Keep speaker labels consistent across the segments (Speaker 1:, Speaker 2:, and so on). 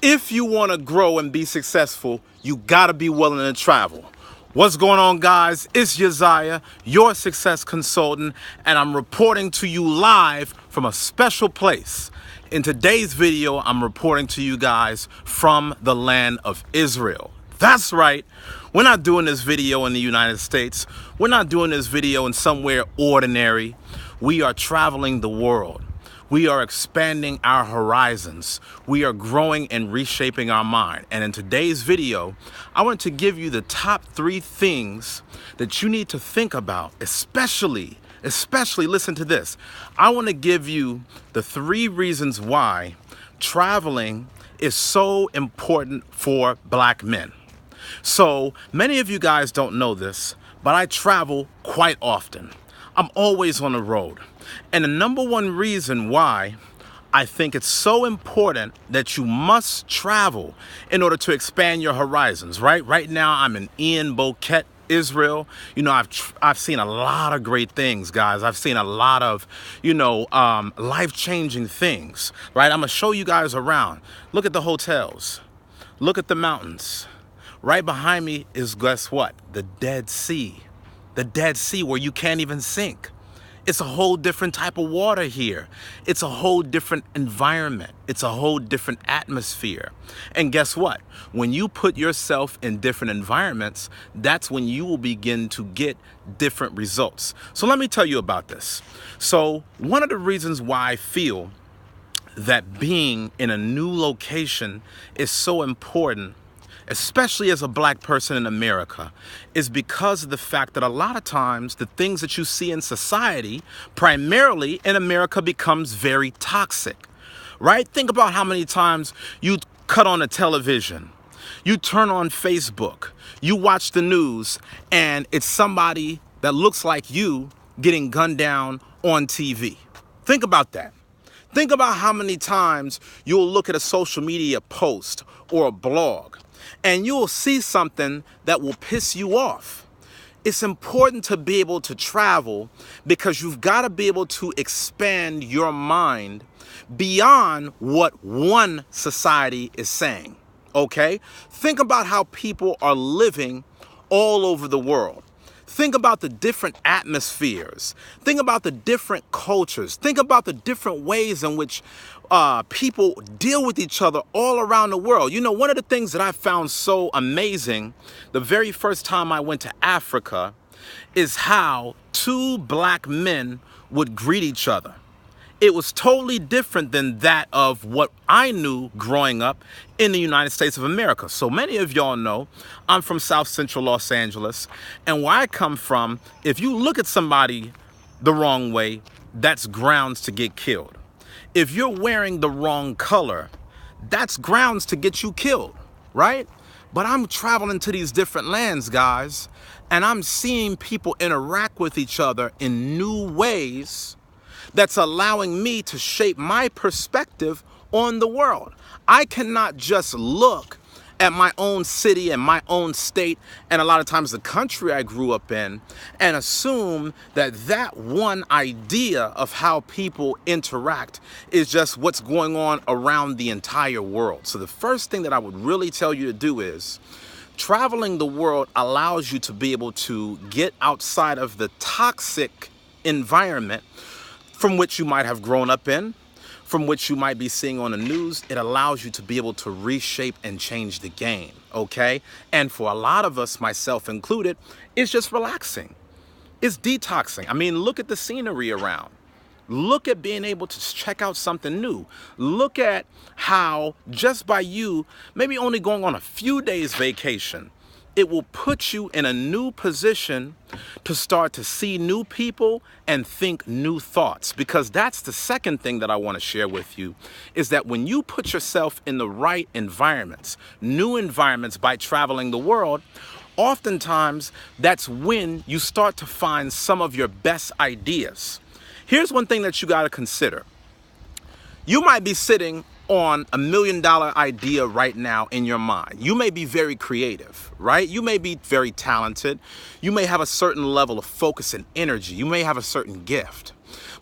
Speaker 1: If you want to grow and be successful, you got to be willing to travel. What's going on, guys? It's Josiah, your success consultant, and I'm reporting to you live from a special place. In today's video, I'm reporting to you guys from the land of Israel. That's right. We're not doing this video in the United States. We're not doing this video in somewhere ordinary. We are traveling the world. We are expanding our horizons. We are growing and reshaping our mind. And in today's video, I want to give you the top 3 things that you need to think about, especially listen to this. I want to give you the 3 reasons why traveling is so important for black men. So many of you guys don't know this, but I travel quite often. I'm always on the road. And the number one reason why I think it's so important that you must travel in order to expand your horizons, right? Right now, I'm in En Boket, Israel. You know, I've seen a lot of great things, guys. I've seen a lot of, life-changing things, right? I'm going to show you guys around. Look at the hotels. Look at the mountains. Right behind me is, guess what? The Dead Sea. The Dead Sea, where you can't even sink. It's a whole different type of water here. It's a whole different environment. It's a whole different atmosphere. And guess what? When you put yourself in different environments, that's when you will begin to get different results. So let me tell you about this. So one of the reasons why I feel that being in a new location is so important, especially as a black person in America, is because of the fact that a lot of times the things that you see in society, primarily in America, becomes very toxic, right? Think about how many times you cut on a television, you turn on Facebook, you watch the news, and it's somebody that looks like you getting gunned down on TV. Think about that. Think about how many times you'll look at a social media post or a blog, and you'll see something that will piss you off. It's important to be able to travel because you've got to be able to expand your mind beyond what one society is saying, okay? Think about how people are living all over the world. Think about the different atmospheres. Think about the different cultures. Think about the different ways in which people deal with each other all around the world. You know, one of the things that I found so amazing the very first time I went to Africa is how 2 black men would greet each other. It was totally different than that of what I knew growing up in the United States of America. So many of y'all know I'm from South Central Los Angeles, and where I come from, if you look at somebody the wrong way, that's grounds to get killed. If you're wearing the wrong color, that's grounds to get you killed, right? But I'm traveling to these different lands, guys, and I'm seeing people interact with each other in new ways that's allowing me to shape my perspective on the world. I cannot just look at my own city and my own state, and a lot of times the country I grew up in, and assume that that one idea of how people interact is just what's going on around the entire world. So the first thing that I would really tell you to do is traveling the world allows you to be able to get outside of the toxic environment from which you might have grown up in, from which you might be seeing on the news. It allows you to be able to reshape and change the game, okay? And for a lot of us, myself included, it's just relaxing. It's detoxing. I mean, look at the scenery around. Look at being able to check out something new. Look at how just by you maybe only going on a few days vacation, it will put you in a new position to start to see new people and think new thoughts. Because that's the second thing that I want to share with you, is that when you put yourself in the right environments, new environments by traveling the world, oftentimes that's when you start to find some of your best ideas. Here's one thing that you got to consider. You might be sitting on $1 million idea right now in your mind. You may be very creative, right? You may be very talented. You may have a certain level of focus and energy. You may have a certain gift.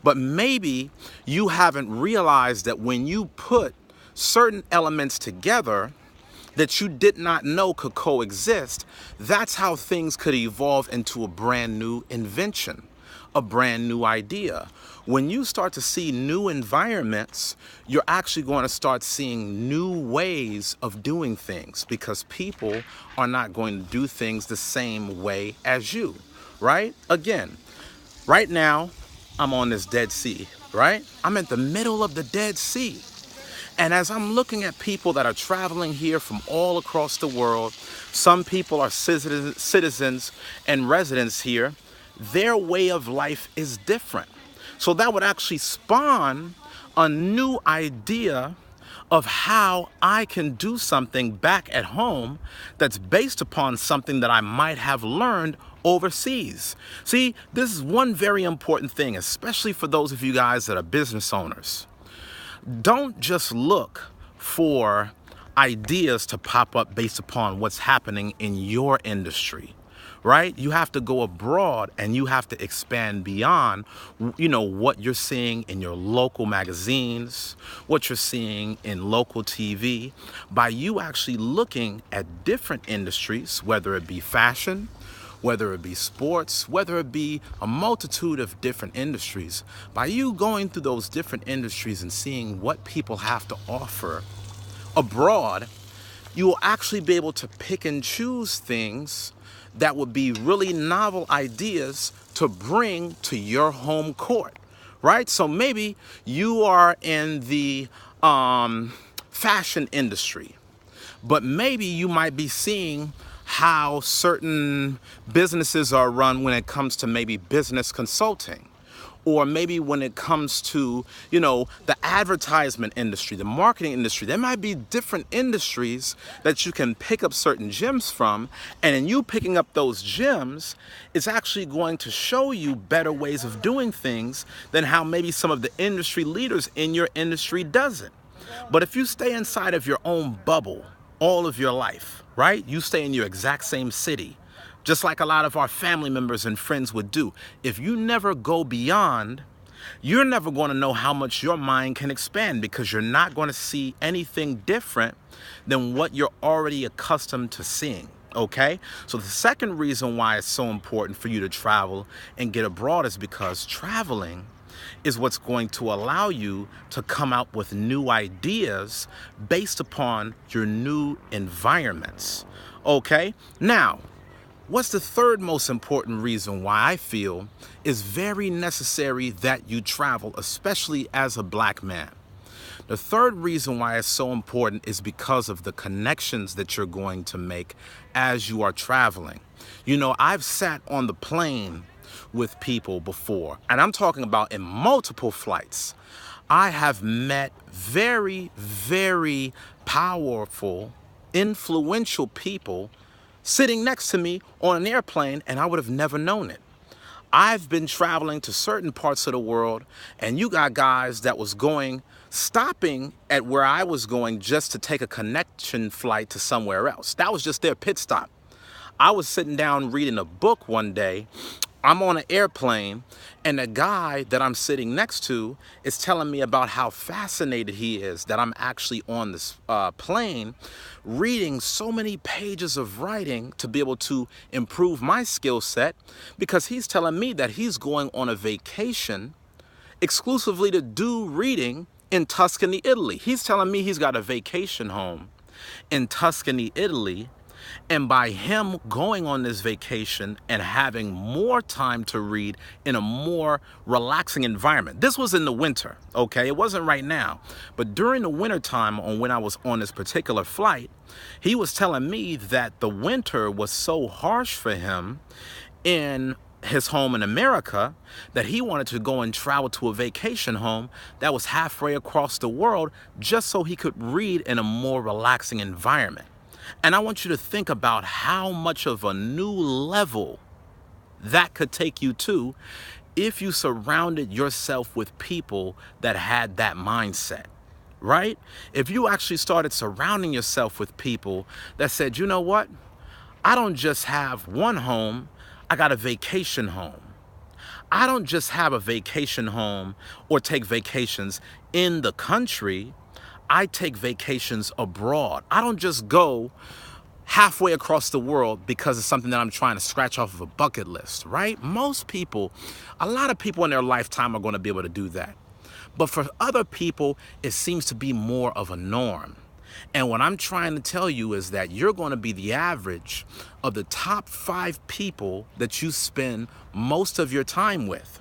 Speaker 1: But maybe you haven't realized that when you put certain elements together that you did not know could coexist, that's how things could evolve into a brand new invention, a brand new idea. When you start to see new environments, you're actually going to start seeing new ways of doing things because people are not going to do things the same way as you, right? Again, right now, I'm on this Dead Sea, right? I'm at the middle of the Dead Sea. And as I'm looking at people that are traveling here from all across the world, some people are citizens and residents here, their way of life is different. So that would actually spawn a new idea of how I can do something back at home that's based upon something that I might have learned overseas. See, this is one very important thing, especially for those of you guys that are business owners. Don't just look for ideas to pop up based upon what's happening in your industry, right? You have to go abroad and you have to expand beyond, what you're seeing in your local magazines, what you're seeing in local TV, by you actually looking at different industries, whether it be fashion, whether it be sports, whether it be a multitude of different industries. By you going through those different industries and seeing what people have to offer abroad, you will actually be able to pick and choose things that would be really novel ideas to bring to your home court, right? So maybe you are in the fashion industry, but maybe you might be seeing how certain businesses are run when it comes to maybe business consulting, or maybe when it comes to, the advertisement industry, the marketing industry. There might be different industries that you can pick up certain gems from, and in you picking up those gems, it's actually going to show you better ways of doing things than how maybe some of the industry leaders in your industry does it. But if you stay inside of your own bubble all of your life, right? You stay in your exact same city, just like a lot of our family members and friends would do. If you never go beyond, you're never going to know how much your mind can expand because you're not going to see anything different than what you're already accustomed to seeing. Okay? So the second reason why it's so important for you to travel and get abroad is because traveling is what's going to allow you to come out with new ideas based upon your new environments. Okay? Now, what's the third most important reason why I feel is very necessary that you travel, especially as a black man? The third reason why it's so important is because of the connections that you're going to make as you are traveling. I've sat on the plane with people before, and I'm talking about in multiple flights. I have met very, very powerful, influential people sitting next to me on an airplane, and I would have never known it. I've been traveling to certain parts of the world, and you got guys that was stopping at where I was going just to take a connection flight to somewhere else. That was just their pit stop. I was sitting down reading a book one day. I'm on an airplane, and the guy that I'm sitting next to is telling me about how fascinated he is that I'm actually on this plane reading so many pages of writing to be able to improve my skill set, because he's telling me that he's going on a vacation exclusively to do reading in Tuscany, Italy. He's telling me he's got a vacation home in Tuscany, Italy. And by him going on this vacation and having more time to read in a more relaxing environment. This was in the winter, okay? It wasn't right now. But during the winter time, when I was on this particular flight, he was telling me that the winter was so harsh for him in his home in America that he wanted to go and travel to a vacation home that was halfway across the world just so he could read in a more relaxing environment. And I want you to think about how much of a new level that could take you to if you surrounded yourself with people that had that mindset, right? If you actually started surrounding yourself with people that said, you know what? I don't just have one home, I got a vacation home. I don't just have a vacation home or take vacations in the country. I take vacations abroad. I don't just go halfway across the world because it's something that I'm trying to scratch off of a bucket list, right? Most people, a lot of people in their lifetime are going to be able to do that. But for other people, it seems to be more of a norm. And what I'm trying to tell you is that you're going to be the average of the top 5 people that you spend most of your time with.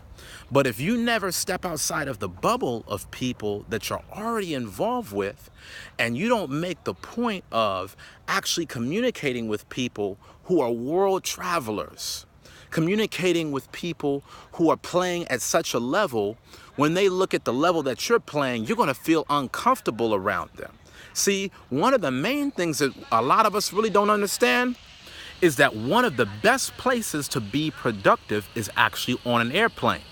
Speaker 1: But if you never step outside of the bubble of people that you're already involved with, and you don't make the point of actually communicating with people who are world travelers, communicating with people who are playing at such a level, when they look at the level that you're playing, you're going to feel uncomfortable around them. See, one of the main things that a lot of us really don't understand is that one of the best places to be productive is actually on an airplane,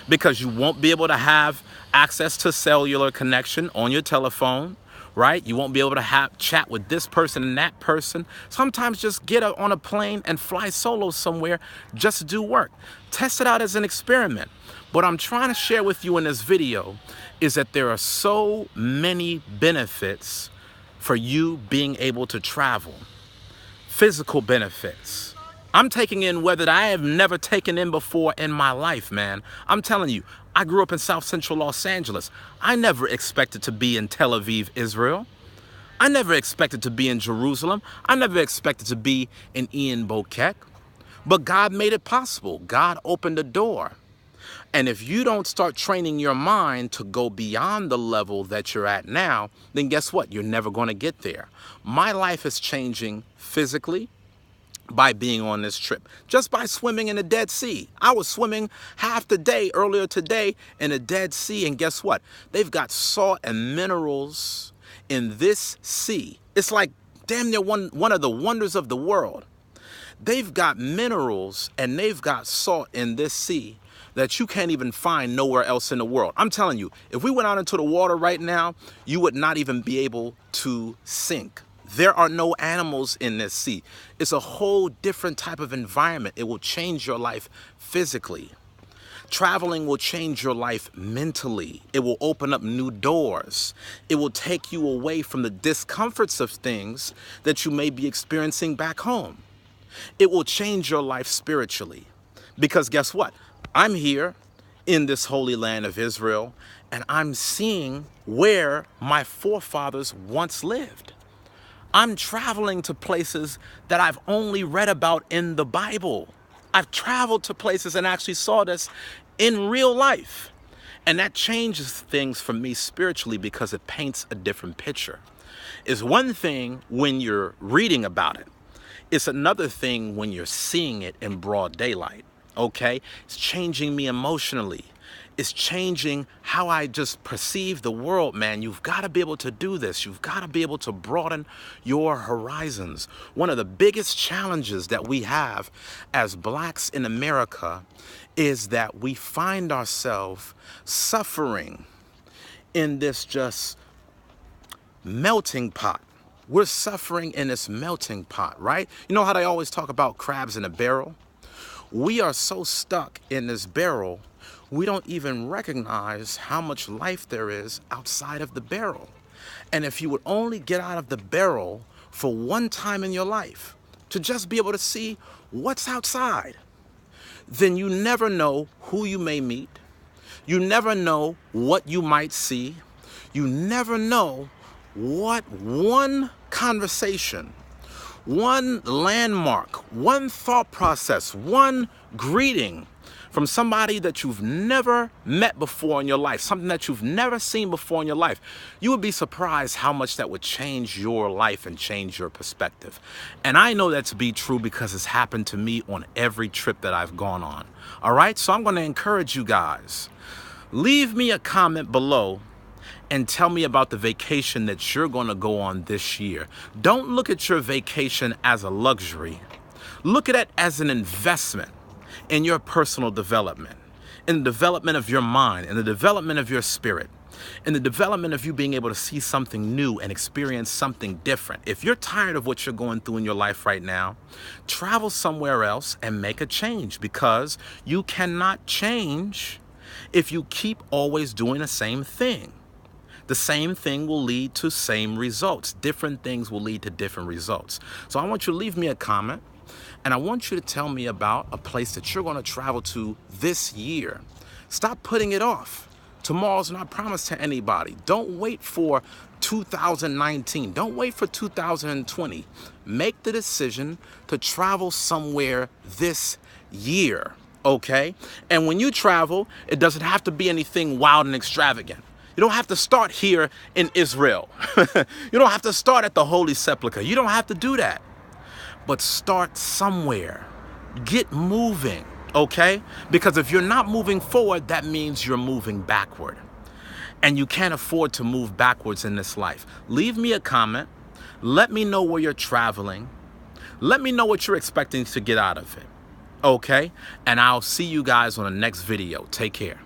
Speaker 1: because you won't be able to have access to cellular connection on your telephone, right? You won't be able to have chat with this person and that person. Sometimes just get on a plane and fly solo somewhere just to do work. Test it out as an experiment. What I'm trying to share with you in this video is that there are so many benefits for you being able to travel. Physical benefits. I'm taking in weather that I have never taken in before in my life, man. I'm telling you, I grew up in South Central Los Angeles. I never expected to be in Tel Aviv, Israel. I never expected to be in Jerusalem. I never expected to be in En Bokek. But God made it possible. God opened the door. And if you don't start training your mind to go beyond the level that you're at now, then guess what? You're never going to get there. My life is changing physically by being on this trip, just by swimming in the Dead Sea. I was swimming half the day earlier today in the Dead Sea, and guess what? They've got salt and minerals in this sea. It's like damn near one of the wonders of the world. They've got minerals and they've got salt in this sea that you can't even find nowhere else in the world. I'm telling you, if we went out into the water right now, you would not even be able to sink. There are no animals in this sea. It's a whole different type of environment. It will change your life physically. Traveling will change your life mentally. It will open up new doors. It will take you away from the discomforts of things that you may be experiencing back home. It will change your life spiritually. Because guess what? I'm here in this holy land of Israel, and I'm seeing where my forefathers once lived. I'm traveling to places that I've only read about in the Bible. I've traveled to places and actually saw this in real life. And that changes things for me spiritually because it paints a different picture. It's one thing when you're reading about it. It's another thing when you're seeing it in broad daylight, okay? It's changing me emotionally. It's changing how I just perceive the world, man. You've got to be able to do this. You've got to be able to broaden your horizons. One of the biggest challenges that we have as blacks in America is that we find ourselves suffering in this just melting pot. We're suffering in this melting pot, right? You know how they always talk about crabs in a barrel? We are so stuck in this barrel, we don't even recognize how much life there is outside of the barrel. And if you would only get out of the barrel for one time in your life, to just be able to see what's outside, then you never know who you may meet. You never know what you might see. You never know what one conversation, one landmark, one thought process, one greeting from somebody that you've never met before in your life, something that you've never seen before in your life, you would be surprised how much that would change your life and change your perspective. And I know that to be true because it's happened to me on every trip that I've gone on. All right, so I'm going to encourage you guys. Leave me a comment below and tell me about the vacation that you're going to go on this year. Don't look at your vacation as a luxury. Look at it as an investment in your personal development, in the development of your mind, in the development of your spirit, in the development of you being able to see something new and experience something different. If you're tired of what you're going through in your life right now, travel somewhere else and make a change, because you cannot change if you keep always doing the same thing. The same thing will lead to same results. Different things will lead to different results. So I want you to leave me a comment, and I want you to tell me about a place that you're going to travel to this year. Stop putting it off. Tomorrow's not promised to anybody. Don't wait for 2019. Don't wait for 2020. Make the decision to travel somewhere this year, okay? And when you travel, it doesn't have to be anything wild and extravagant. You don't have to start here in Israel. You don't have to start at the Holy Sepulchre. You don't have to do that. But start somewhere. Get moving. Okay? Because if you're not moving forward, that means you're moving backward. And you can't afford to move backwards in this life. Leave me a comment. Let me know where you're traveling. Let me know what you're expecting to get out of it. Okay? And I'll see you guys on the next video. Take care.